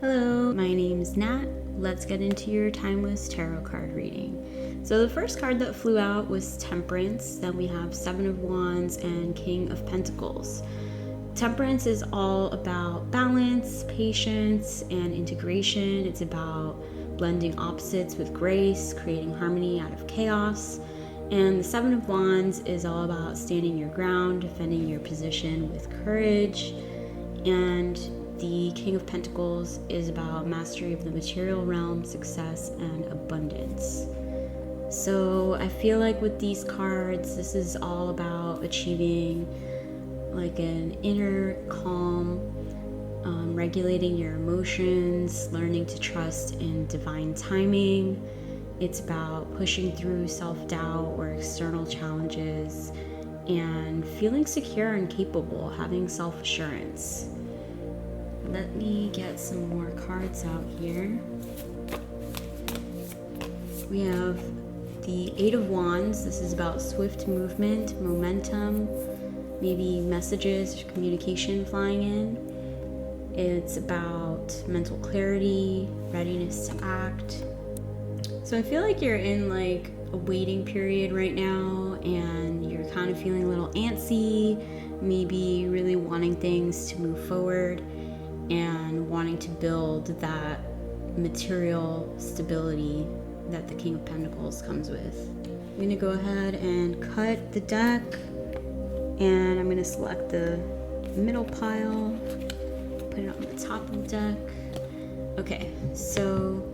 Hello, my name's Nat. Let's get into your timeless tarot card reading. So the first card that flew out was Temperance. Then we have Seven of Wands and King of Pentacles. Temperance is all about balance, patience, and integration. It's about blending opposites with grace, creating harmony out of chaos. And the Seven of Wands is all about standing your ground, defending your position with courage. And the King of Pentacles is about mastery of the material realm, success, and abundance. So I feel like with these cards, this is all about achieving like an inner calm, regulating your emotions, learning to trust in divine timing. It's about pushing through self-doubt or external challenges and feeling secure and capable, having self-assurance. Let me get some more cards out here. We have the Eight of Wands. This is about swift movement, momentum, maybe messages, communication flying in. It's about mental clarity, readiness to act. So I feel like you're in like a waiting period right now and you're kind of feeling a little antsy, maybe really wanting things to move forward and wanting to build that material stability that the King of Pentacles comes with. I'm going to go ahead and cut the deck, and I'm going to select the middle pile, put it on the top of the deck. Okay, so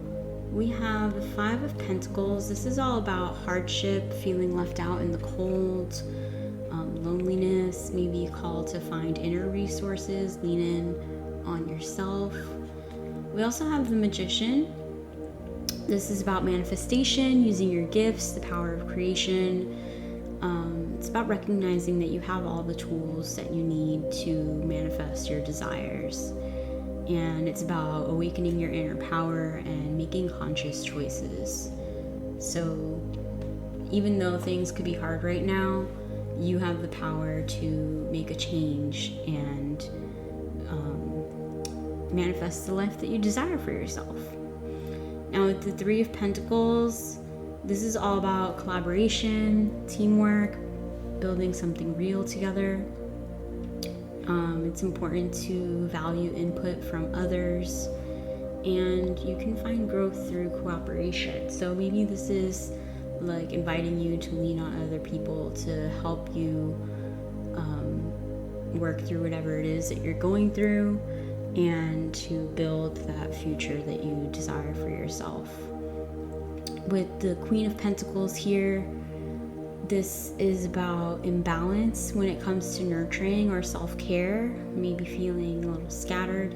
we have the Five of Pentacles. This is all about hardship, feeling left out in the cold, loneliness, maybe a call to find inner resources, lean in on yourself. We also have the Magician. This is about manifestation, using your gifts, the power of creation. It's about recognizing that you have all the tools that you need to manifest your desires. And it's about awakening your inner power and making conscious choices. So even though things could be hard right now, you have the power to make a change and manifest the life that you desire for yourself. Now with the Three of Pentacles, this is all about collaboration, teamwork, building something real together. It's important to value input from others, and you can find growth through cooperation. So maybe this is like inviting you to lean on other people to help you work through whatever it is that you're going through and to build that future that you desire for yourself. With the Queen of Pentacles here, this is about imbalance when it comes to nurturing or self-care, maybe feeling a little scattered.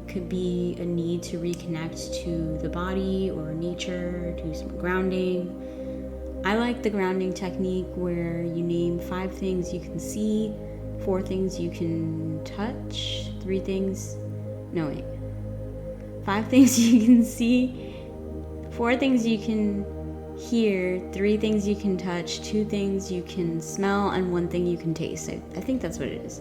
Could be a need to reconnect to the body or nature, do some grounding. I like the grounding technique where you name 5 things you can see, 4 things you can touch, 5 things you can see, 4 things you can hear, 3 things you can touch, 2 things you can smell, and 1 thing you can taste. I think that's what it is.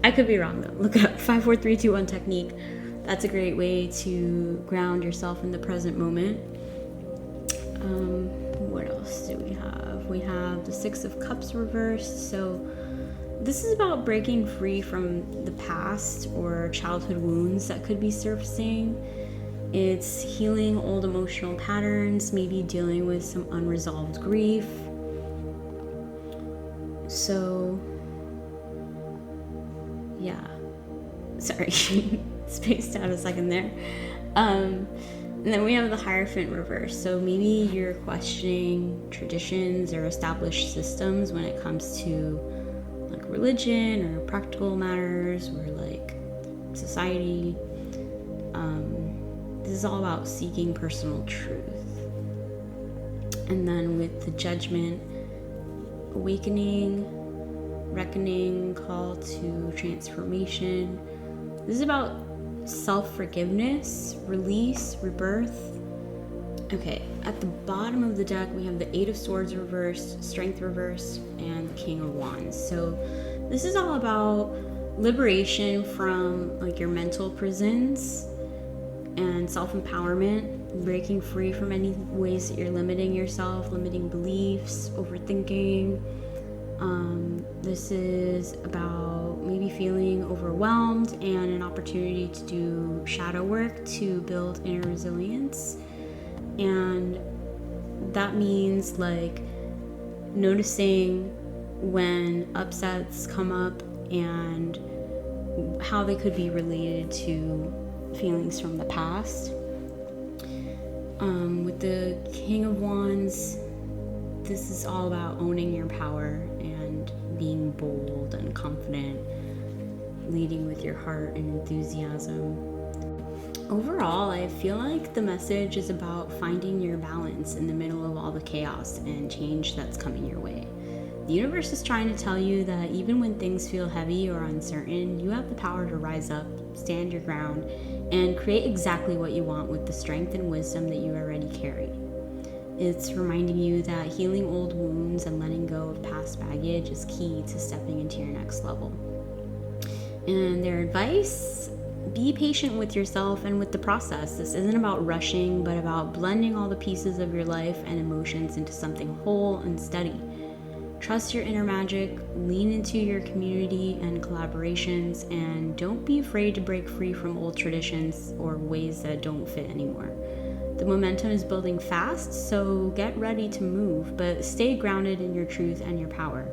I could be wrong though. Look it up. 5, 4, 3, 2, 1 technique. That's a great way to ground yourself in the present moment. What else do we have? We have the Six of Cups reversed. So this is about breaking free from the past or childhood wounds that could be surfacing. It's healing old emotional patterns, maybe dealing with some unresolved grief. So, yeah. Sorry, spaced out a second there. And then we have the Hierophant reverse. So maybe you're questioning traditions or established systems when it comes to like religion or practical matters or like society. This is all about seeking personal truth. And then with the Judgment, awakening, reckoning, call to transformation. This is about self-forgiveness, release, rebirth. Okay, at the bottom of the deck, we have the Eight of Swords reversed, Strength reversed, and the King of Wands. So this is all about liberation from like your mental prisons and self-empowerment, breaking free from any ways that you're limiting yourself, limiting beliefs, overthinking. This is about maybe feeling overwhelmed and an opportunity to do shadow work to build inner resilience. And that means like noticing when upsets come up and how they could be related to feelings from the past. With the King of Wands, this is all about owning your power and being bold and confident, leading with your heart and enthusiasm. Overall, I feel like the message is about finding your balance in the middle of all the chaos and change that's coming your way. The universe is trying to tell you that even when things feel heavy or uncertain, you have the power to rise up, stand your ground, and create exactly what you want with the strength and wisdom that you already carry. It's reminding you that healing old wounds and letting go of past baggage is key to stepping into your next level. And their advice: be patient with yourself and with the process. This isn't about rushing, but about blending all the pieces of your life and emotions into something whole and steady. Trust your inner magic, lean into your community and collaborations, and don't be afraid to break free from old traditions or ways that don't fit anymore. The momentum is building fast, so get ready to move, but stay grounded in your truth and your power.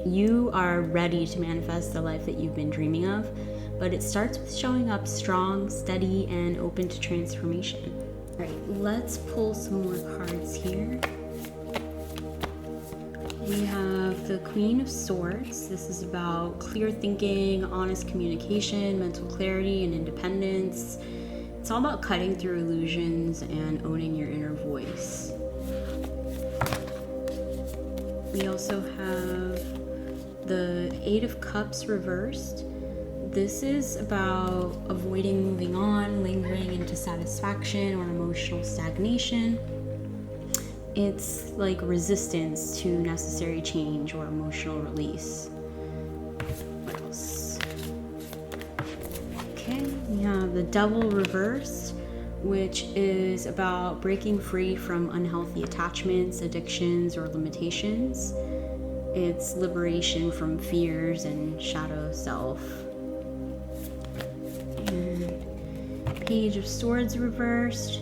You are ready to manifest the life that you've been dreaming of, but it starts with showing up strong, steady, and open to transformation. All right, let's pull some more cards here. We have the Queen of Swords. This is about clear thinking, honest communication, mental clarity, and independence. It's all about cutting through illusions and owning your inner voice. We also have the Eight of Cups reversed. This is about avoiding moving on, lingering into satisfaction or emotional stagnation. It's like resistance to necessary change or emotional release. What else? Okay, we have the Devil reversed, which is about breaking free from unhealthy attachments, addictions, or limitations. It's liberation from fears and shadow self. And Page of Swords reversed.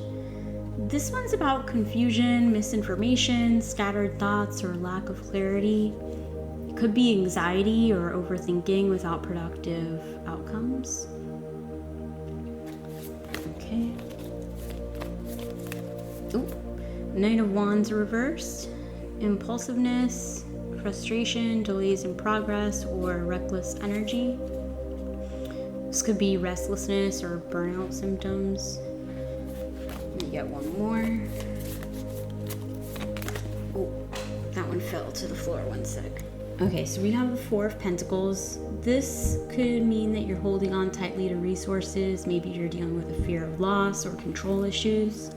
This one's about confusion, misinformation, scattered thoughts, or lack of clarity. It could be anxiety or overthinking without productive outcomes. Okay. Knight of Wands reversed. Impulsiveness, frustration, delays in progress, or reckless energy. This could be restlessness or burnout symptoms. Let me get one more. Oh, that one fell to the floor. One sec. Okay, so we have the Four of Pentacles. This could mean that you're holding on tightly to resources. Maybe you're dealing with a fear of loss or control issues.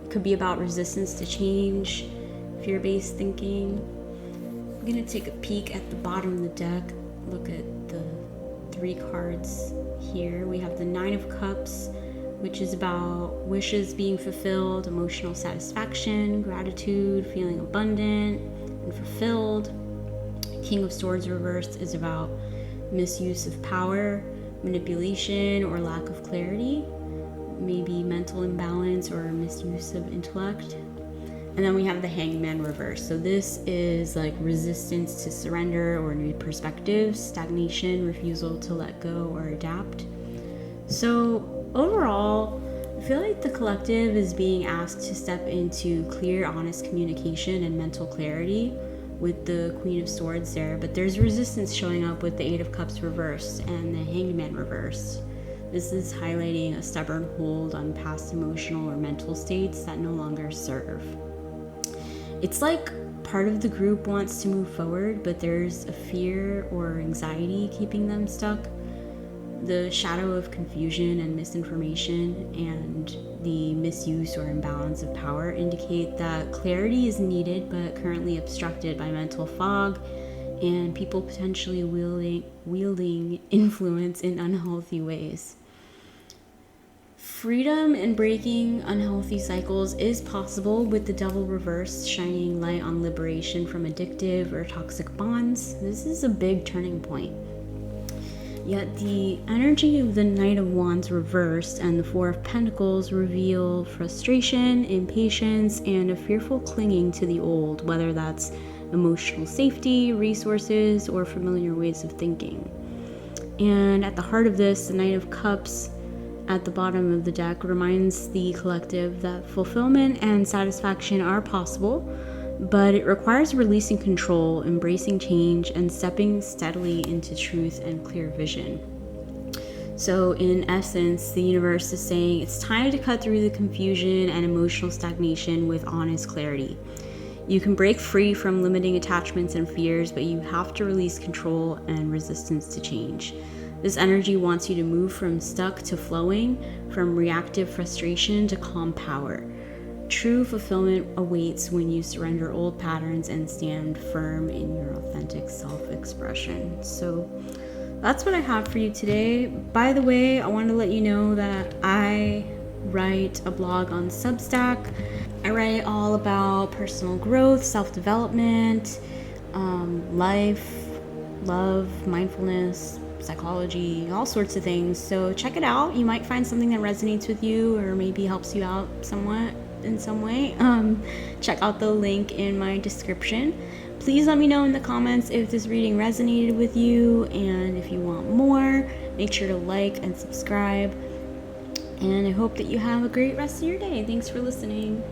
It could be about resistance to change, fear-based thinking. I'm gonna take a peek at the bottom of the deck. Look at the three cards here. We have the Nine of Cups, which is about wishes being fulfilled, emotional satisfaction, gratitude, feeling abundant and fulfilled. King of Swords reversed is about misuse of power, manipulation, or lack of clarity, maybe mental imbalance or misuse of intellect. And then we have the Hangman reverse. So this is like resistance to surrender or new perspectives, stagnation, refusal to let go or adapt. So overall, I feel like the collective is being asked to step into clear, honest communication and mental clarity with the Queen of Swords there, but there's resistance showing up with the Eight of Cups reversed and the Hangman reversed. This is highlighting a stubborn hold on past emotional or mental states that no longer serve. It's like part of the group wants to move forward, but there's a fear or anxiety keeping them stuck. The shadow of confusion and misinformation and the misuse or imbalance of power indicate that clarity is needed but currently obstructed by mental fog and people potentially wielding influence in unhealthy ways. freedom and breaking unhealthy cycles is possible with the Devil reversed, shining light on liberation from addictive or toxic bonds. This is a big turning point. Yet the energy of the Knight of Wands reversed and the Four of Pentacles reveal frustration, impatience, and a fearful clinging to the old, whether that's emotional safety, resources, or familiar ways of thinking. And at the heart of this, the Knight of Cups at the bottom of the deck reminds the collective that fulfillment and satisfaction are possible, but it requires releasing control, embracing change, and stepping steadily into truth and clear vision. So in essence, the universe is saying it's time to cut through the confusion and emotional stagnation with honest clarity. You can break free from limiting attachments and fears, but you have to release control and resistance to change. This energy wants you to move from stuck to flowing, from reactive frustration to calm power. True fulfillment awaits when you surrender old patterns and stand firm in your authentic self-expression. So that's what I have for you today. By the way, I want to let you know that I write a blog on Substack. I write all about personal growth, self-development, life, love, mindfulness, psychology, all sorts of things. So check it out. You might find something that resonates with you or maybe helps you out somewhat in some way. Check out the link in my description. Please let me know in the comments if this reading resonated with you, and if you want more, make sure to like and subscribe. And I hope that you have a great rest of your day. Thanks for listening.